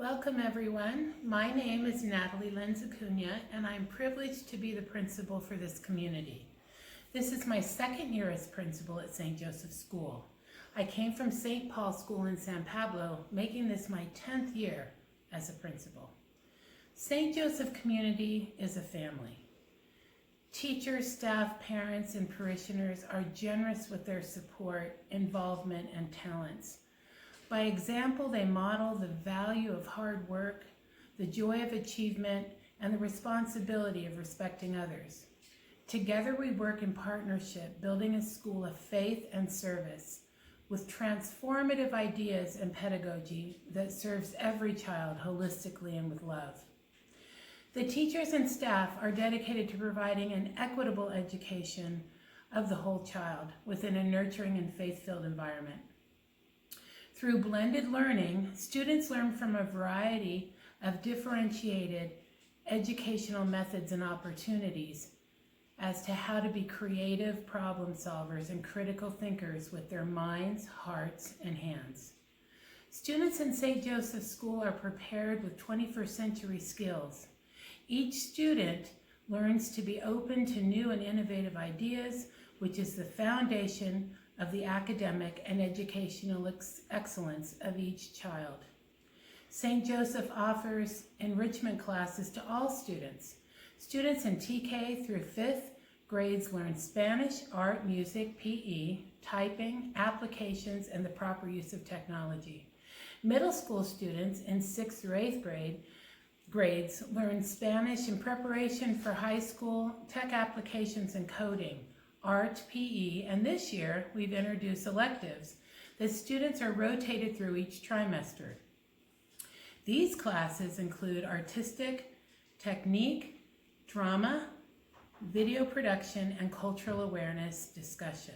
Welcome everyone. My name is Natalie Lenz-Acuna and I'm privileged to be the principal for this community. This is my second year as principal at St. Joseph School. I came from St. Paul School in San Pablo, making this my 10th year as a principal. St. Joseph community is a family. Teachers, staff, parents, and parishioners are generous with their support, involvement, and talents. By example, they model the value of hard work, the joy of achievement, and the responsibility of respecting others. Together we work in partnership, building a school of faith and service with transformative ideas and pedagogy that serves every child holistically and with love. The teachers and staff are dedicated to providing an equitable education of the whole child within a nurturing and faith-filled environment. Through blended learning, students learn from a variety of differentiated educational methods and opportunities as to how to be creative problem solvers and critical thinkers with their minds, hearts, and hands. Students in St. Joseph School are prepared with 21st century skills. Each student learns to be open to new and innovative ideas, which is the foundation of the academic and educational excellence of each child. St. Joseph offers enrichment classes to all students. Students in TK through 5th grades learn Spanish, art, music, PE, typing, applications, and the proper use of technology. Middle school students in 6th through 8th grades learn Spanish in preparation for high school, tech applications, and coding, art, PE, and this year we've introduced electives that students are rotated through each trimester. These classes include artistic, technique, drama, video production, and cultural awareness discussion.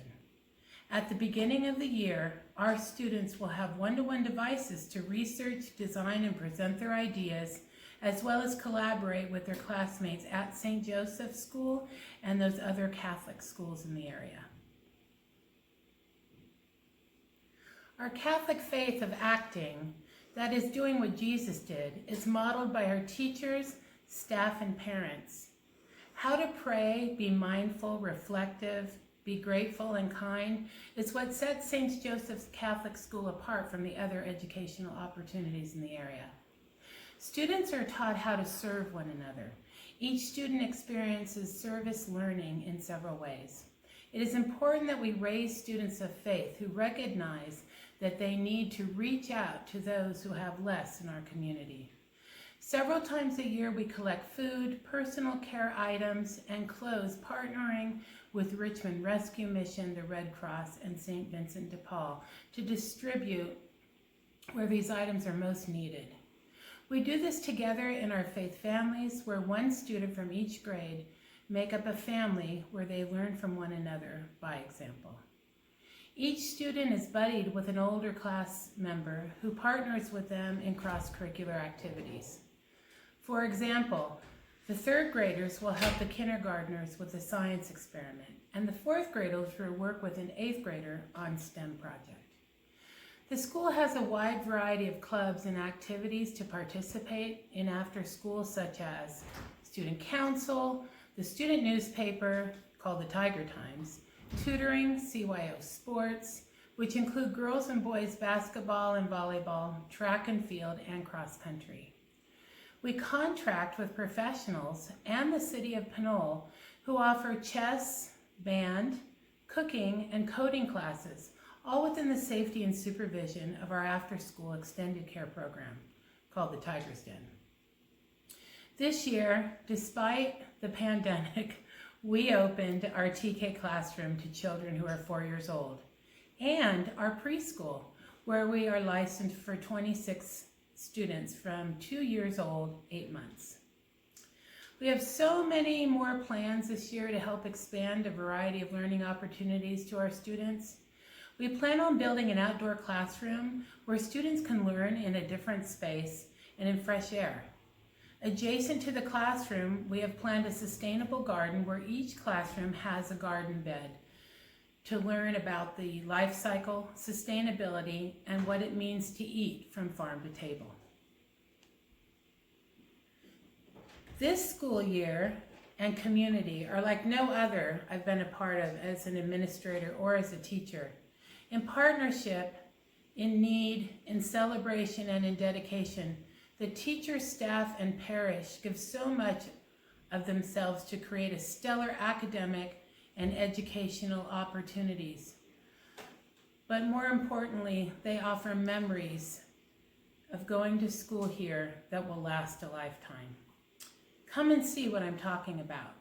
At the beginning of the year, our students will have one-to-one devices to research, design, and present their ideas, as well as collaborate with their classmates at St. Joseph School and those other Catholic schools in the area. Our Catholic faith of acting, that is doing what Jesus did, is modeled by our teachers, staff, and parents. How to pray, be mindful, reflective, be grateful, and kind is what sets St. Joseph's Catholic School apart from the other educational opportunities in the area. Students are taught how to serve one another. Each student experiences service learning in several ways. It is important that we raise students of faith who recognize that they need to reach out to those who have less in our community. Several times a year we collect food, personal care items, and clothes, partnering with Richmond Rescue Mission, the Red Cross, and St. Vincent de Paul to distribute where these items are most needed. We do this together in our faith families, where one student from each grade make up a family where they learn from one another by example. Each student is buddied with an older class member who partners with them in cross-curricular activities. For example, the 3rd graders will help the kindergartners with a science experiment, and the 4th graders will work with an 8th grader on STEM project. The school has a wide variety of clubs and activities to participate in after school, such as student council, the student newspaper called the Tiger Times, tutoring, CYO sports, which include girls and boys basketball and volleyball, track and field, and cross country. We contract with professionals and the City of Pinole who offer chess, band, cooking, and coding classes, all within the safety and supervision of our after-school extended care program called the Tiger's Den. This year, despite the pandemic, we opened our TK classroom to children who are 4 years old, and our preschool, where we are licensed for 26 students from 2 years old, 8 months. We have so many more plans this year to help expand a variety of learning opportunities to our students. We plan on building an outdoor classroom where students can learn in a different space and in fresh air. Adjacent to the classroom, we have planned a sustainable garden where each classroom has a garden bed to learn about the life cycle, sustainability, and what it means to eat from farm to table. This school year and community are like no other I've been a part of as an administrator or as a teacher. In partnership, in need, in celebration, and in dedication, the teachers, staff, and parish give so much of themselves to create a stellar academic and educational opportunities. But more importantly, they offer memories of going to school here that will last a lifetime. Come and see what I'm talking about.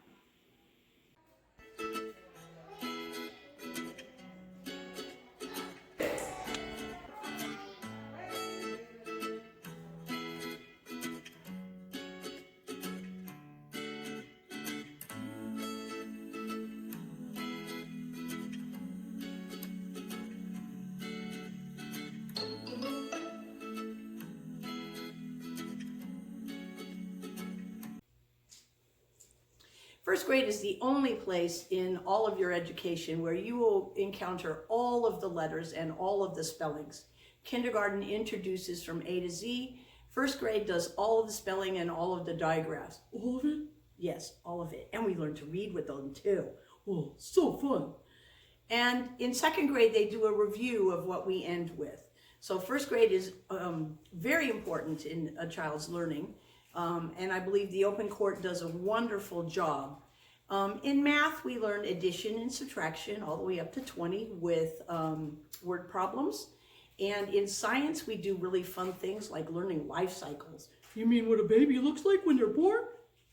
First grade is the only place in all of your education where you will encounter all of the letters and all of the spellings. Kindergarten introduces from A to Z. First grade does all of the spelling and all of the digraphs. All of it? Yes, all of it. And we learn to read with them too. Oh, so fun. And in second grade, they do a review of what we end with. So first grade is very important in a child's learning. And I believe the Open Court does a wonderful job. In math, we learn addition and subtraction all the way up to 20 with word problems. And in science, we do really fun things like learning life cycles. You mean what a baby looks like when they're born?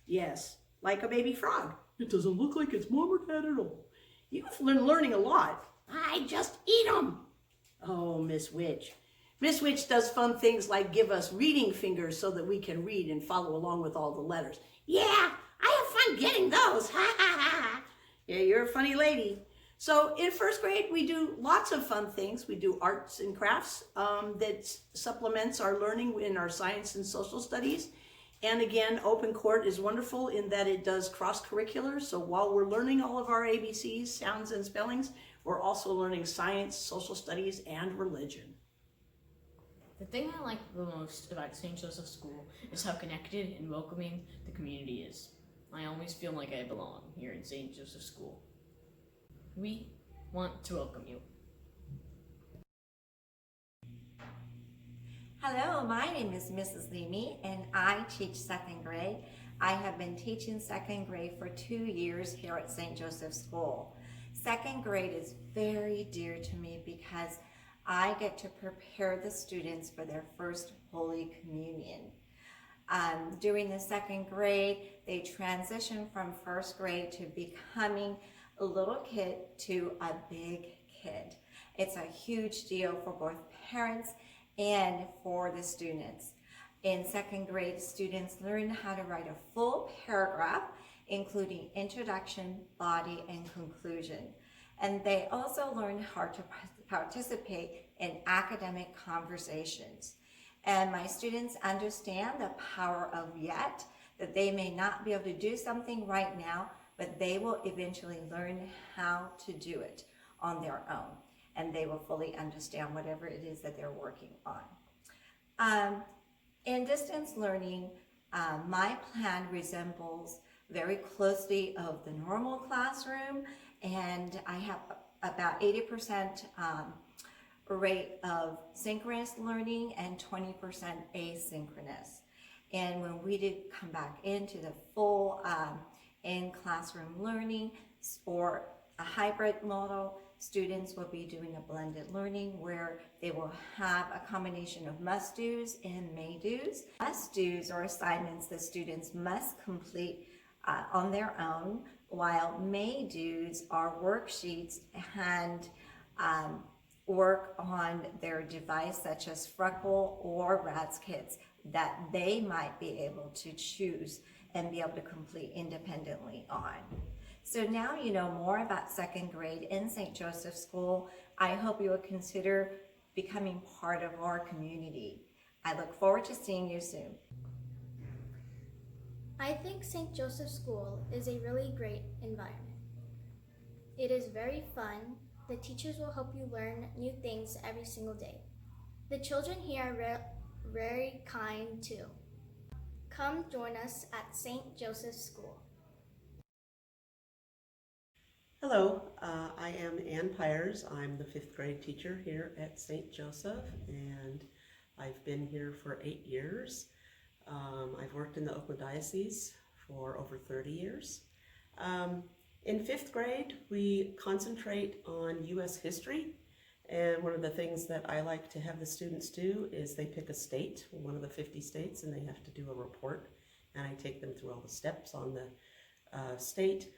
Yes, like a baby frog. It doesn't look like its mom or dad at all. You've been learning a lot. I just eat them. Oh, Miss Witch. Miss Witch does fun things like give us reading fingers so that we can read and follow along with all the letters. Yeah, I have fun getting those. Ha ha ha. Yeah, you're a funny lady. So in first grade, we do lots of fun things. We do arts and crafts that supplements our learning in our science and social studies. And again, Open Court is wonderful in that it does cross-curricular. So while we're learning all of our ABCs, sounds and spellings, we're also learning science, social studies, and religion. The thing I like the most about St. Joseph's School is how connected and welcoming the community is. I always feel like I belong here in St. Joseph's School. We want to welcome you. Hello, my name is Mrs. Leamy and I teach second grade. I have been teaching second grade for 2 years here at St. Joseph's School. Second grade is very dear to me because I get to prepare the students for their first Holy Communion. During the second grade, they transition from first grade to becoming a little kid to a big kid. It's a huge deal for both parents and for the students. In second grade, students learn how to write a full paragraph, including introduction, body, and conclusion. And they also learn how to participate in academic conversations. And my students understand the power of yet, that they may not be able to do something right now, but they will eventually learn how to do it on their own. And they will fully understand whatever it is that they're working on. In distance learning, my plan resembles very closely of the normal classroom, and I have about 80% rate of synchronous learning and 20% asynchronous. And when we did come back into the full in-classroom learning or a hybrid model, students will be doing a blended learning where they will have a combination of must-dos and may-dos. Must-dos are assignments that students must complete on their own, while may-dos are worksheets and work on their device such as Freckle or Radskits that they might be able to choose and be able to complete independently on. So now you know more about second grade in St. Joseph's School. I hope you will consider becoming part of our community. I look forward to seeing you soon. I think St. Joseph's School is a really great environment. It is very fun. The teachers will help you learn new things every single day. The children here are very kind too. Come join us at St. Joseph's School. Hello, I am Ann Pyers. I'm the 5th grade teacher here at St. Joseph, and I've been here for 8 years. I've worked in the Oakland Diocese for over 30 years. In 5th grade, we concentrate on U.S. history, and one of the things that I like to have the students do is they pick a state, one of the 50 states, and they have to do a report, and I take them through all the steps on the state.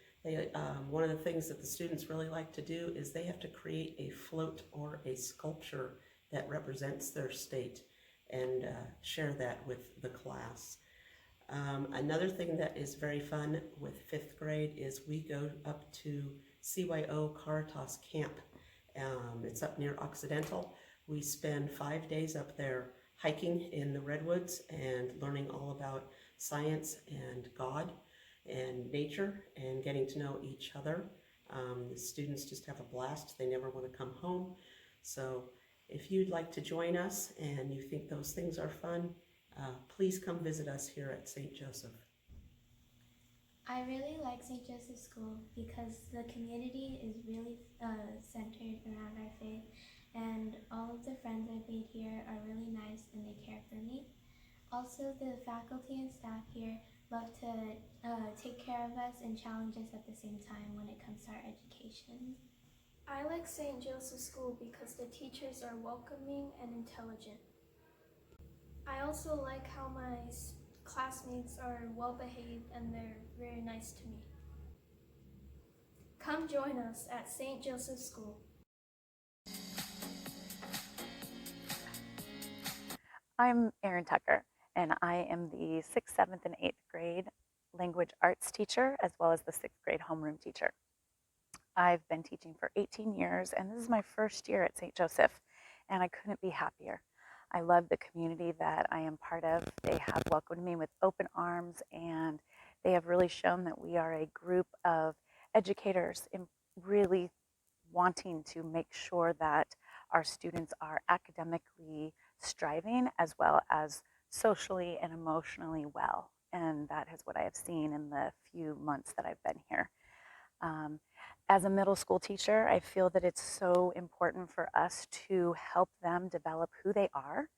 One of the things that the students really like to do is they have to create a float or a sculpture that represents their state and share that with the class. Another thing that is very fun with 5th grade is we go up to CYO Caritas Camp. It's up near Occidental. We spend 5 days up there hiking in the redwoods and learning all about science and God and nature and getting to know each other. The students just have a blast. They never want to come home. So if you'd like to join us and you think those things are fun, please come visit us here at St. Joseph. I really like St. Joseph's School because the community is really centered around our faith, and all of the friends I've made here are really nice and they care for me. Also, the faculty and staff here love to take care of us and challenge us at the same time when it comes to our education. I like St. Joseph's School because the teachers are welcoming and intelligent. I also like how my classmates are well behaved and they're very nice to me. Come join us at St. Joseph's School. I'm Erin Tucker, and I am the 6th, 7th, and 8th grade language arts teacher, as well as the 6th grade homeroom teacher. I've been teaching for 18 years, and this is my first year at St. Joseph, and I couldn't be happier. I love the community that I am part of. They have welcomed me with open arms, and they have really shown that we are a group of educators in really wanting to make sure that our students are academically striving as well as socially and emotionally well. And that is what I have seen in the few months that I've been here. As a middle school teacher, I feel that it's so important for us to help them develop who they are.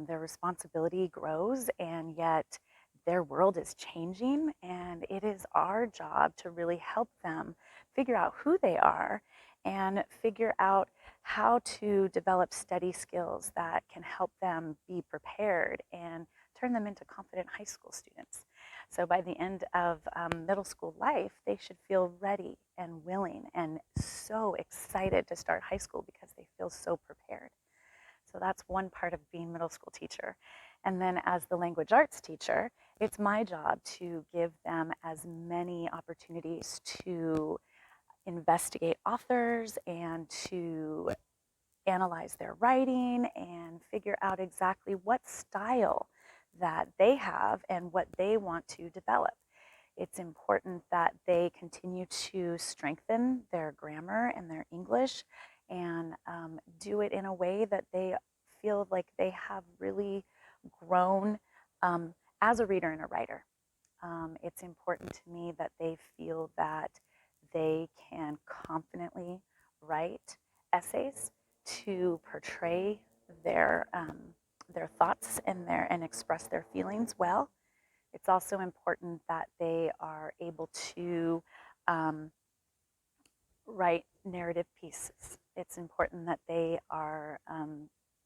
Their responsibility grows, and yet their world is changing, and it is our job to really help them figure out who they are and figure out how to develop study skills that can help them be prepared and turn them into confident high school students. So by the end of middle school life, they should feel ready and willing and so excited to start high school because they feel so prepared. So that's one part of being middle school teacher. And then as the language arts teacher, it's my job to give them as many opportunities to investigate authors and to analyze their writing and figure out exactly what style that they have and what they want to develop. It's important that they continue to strengthen their grammar and their English and do it in a way that they feel like they have really grown as a reader and a writer. It's important to me that they feel that they can confidently write essays to portray their thoughts and express their feelings well. It's also important that they are able to write narrative pieces. It's important that they are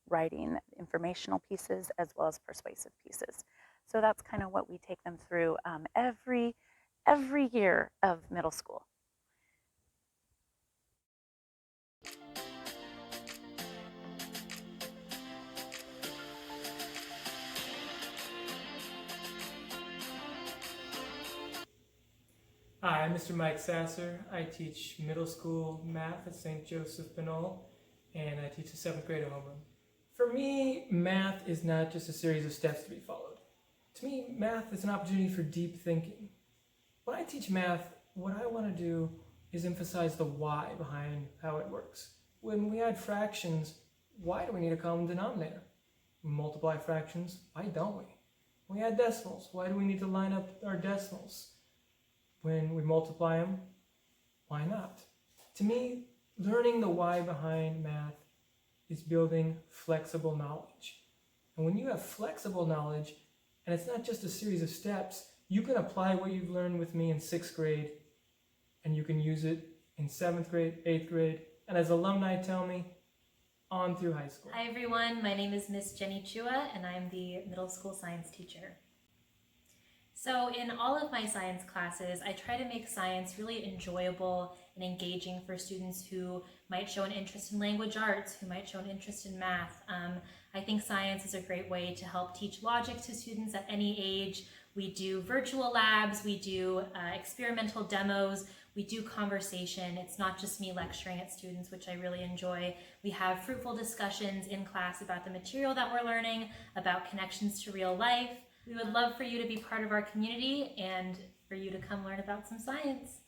writing informational pieces as well as persuasive pieces. So that's kind of what we take them through every year of middle school. Hi, I'm Mr. Mike Sasser. I teach middle school math at St. Joseph Binol, and I teach the 7th grade homeroom. For me, math is not just a series of steps to be followed. To me, math is an opportunity for deep thinking. When I teach math, what I want to do is emphasize the why behind how it works. When we add fractions, why do we need a common denominator? Multiply fractions, why don't we? We add decimals. Why do we need to line up our decimals? When we multiply them, why not? To me, learning the why behind math is building flexible knowledge. And when you have flexible knowledge, and it's not just a series of steps, you can apply what you've learned with me in 6th grade, and you can use it in 7th grade, 8th grade, and as alumni tell me, on through high school. Hi everyone, my name is Miss Jenny Chua and I'm the middle school science teacher. So in all of my science classes, I try to make science really enjoyable and engaging for students who might show an interest in language arts, who might show an interest in math. I think science is a great way to help teach logic to students at any age. We do virtual labs, we do experimental demos, we do conversation. It's not just me lecturing at students, which I really enjoy. We have fruitful discussions in class about the material that we're learning, about connections to real life. We would love for you to be part of our community and for you to come learn about some science.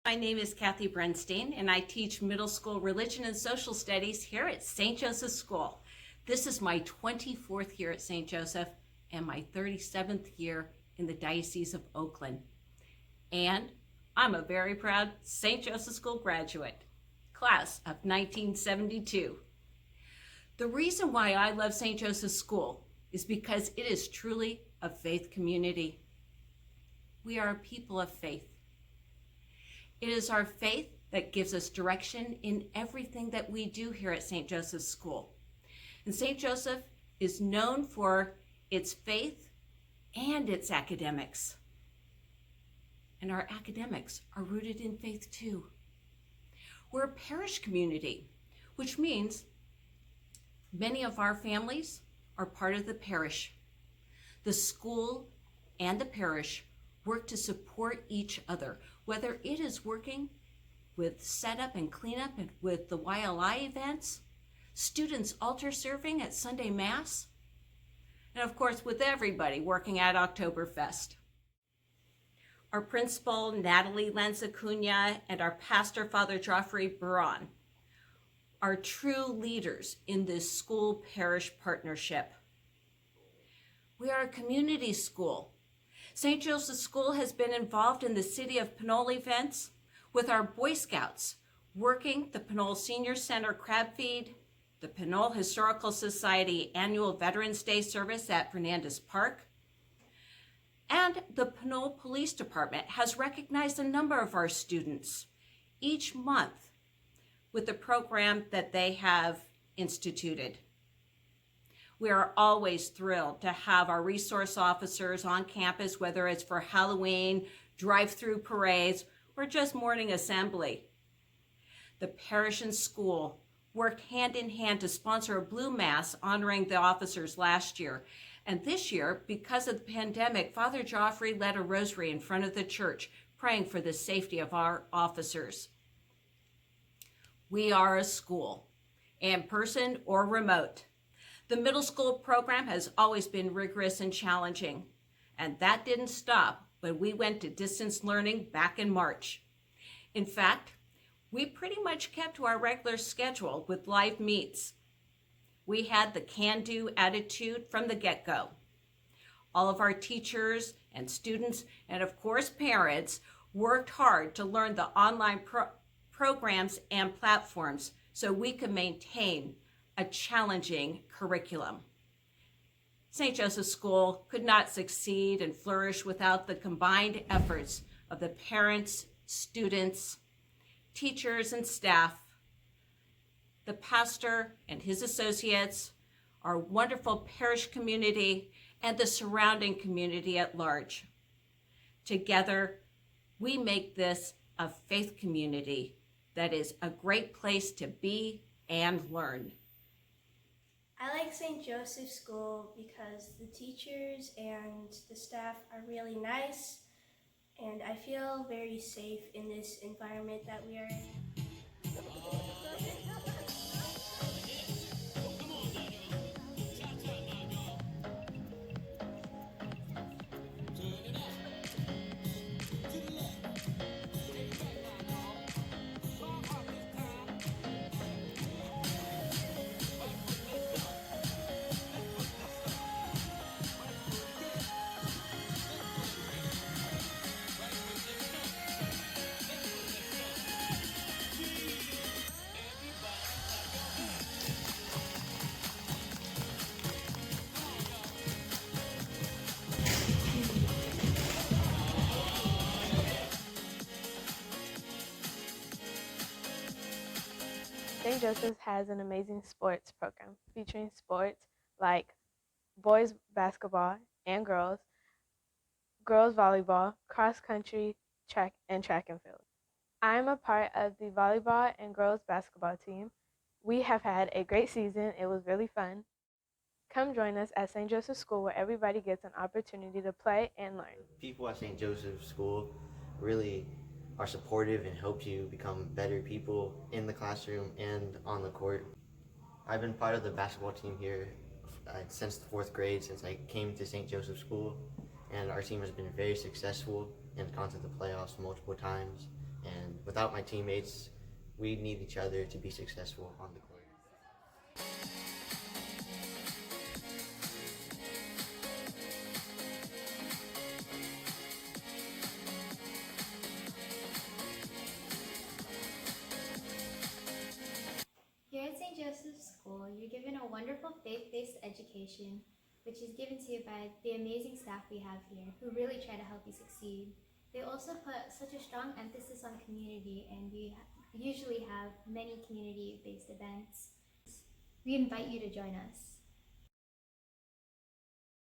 My name is Kathy Brenstein, and I teach middle school religion and social studies here at St. Joseph School. This is my 24th year at St. Joseph and my 37th year in the Diocese of Oakland. And I'm a very proud St. Joseph School graduate, class of 1972. The reason why I love St. Joseph School is because it is truly a faith community. We are a people of faith. It is our faith that gives us direction in everything that we do here at St. Joseph's School. And St. Joseph is known for its faith and its academics. And our academics are rooted in faith too. We're a parish community, which means many of our families are part of the parish. The school and the parish work to support each other, whether it is working with setup and cleanup and with the YLI events, students altar serving at Sunday Mass, and of course with everybody working at Oktoberfest. Our principal, Natalie Lenzacuna, and our pastor, Father Joffrey Buron, are true leaders in this school-parish partnership. We are a community school. St. Joseph's School has been involved in the City of Pinole events with our Boy Scouts, working the Pinole Senior Center crab feed, the Pinole Historical Society annual Veterans Day service at Fernandez Park, and the Pinole Police Department has recognized a number of our students each month with the program that they have instituted. We are always thrilled to have our resource officers on campus, whether it's for Halloween, drive-through parades, or just morning assembly. The parish and school worked hand in hand to sponsor a Blue Mass honoring the officers last year. And this year, because of the pandemic, Father Joffrey led a rosary in front of the church, praying for the safety of our officers. We are a school, in person or remote. The middle school program has always been rigorous and challenging, and that didn't stop when we went to distance learning back in March. In fact, we pretty much kept to our regular schedule with live meets. We had the can-do attitude from the get-go. All of our teachers and students, and of course parents, worked hard to learn the online programs and platforms so we could maintain a challenging curriculum. St. Joseph's School could not succeed and flourish without the combined efforts of the parents, students, teachers, and staff, the pastor and his associates, our wonderful parish community, and the surrounding community at large. Together, we make this a faith community that is a great place to be and learn. I like St. Joseph's School because the teachers and the staff are really nice, and I feel very safe in this environment that we are in. St. Joseph's has an amazing sports program featuring sports like boys basketball and girls volleyball, cross country, track and field. I'm a part of the volleyball and girls basketball team. We have had a great season. It was really fun. Come join us at St. Joseph's School where everybody gets an opportunity to play and learn. People at St. Joseph's School really are supportive and help you become better people in the classroom and on the court. I've been part of the basketball team here since the 4th grade, since I came to St. Joseph's School, and our team has been very successful and gone to the playoffs multiple times. And without my teammates, we need each other to be successful on the court. Here at St. Joseph's School, you're given a wonderful faith-based education, which is given to you by the amazing staff we have here, who really try to help you succeed. They also put such a strong emphasis on community, and we usually have many community-based events. We invite you to join us.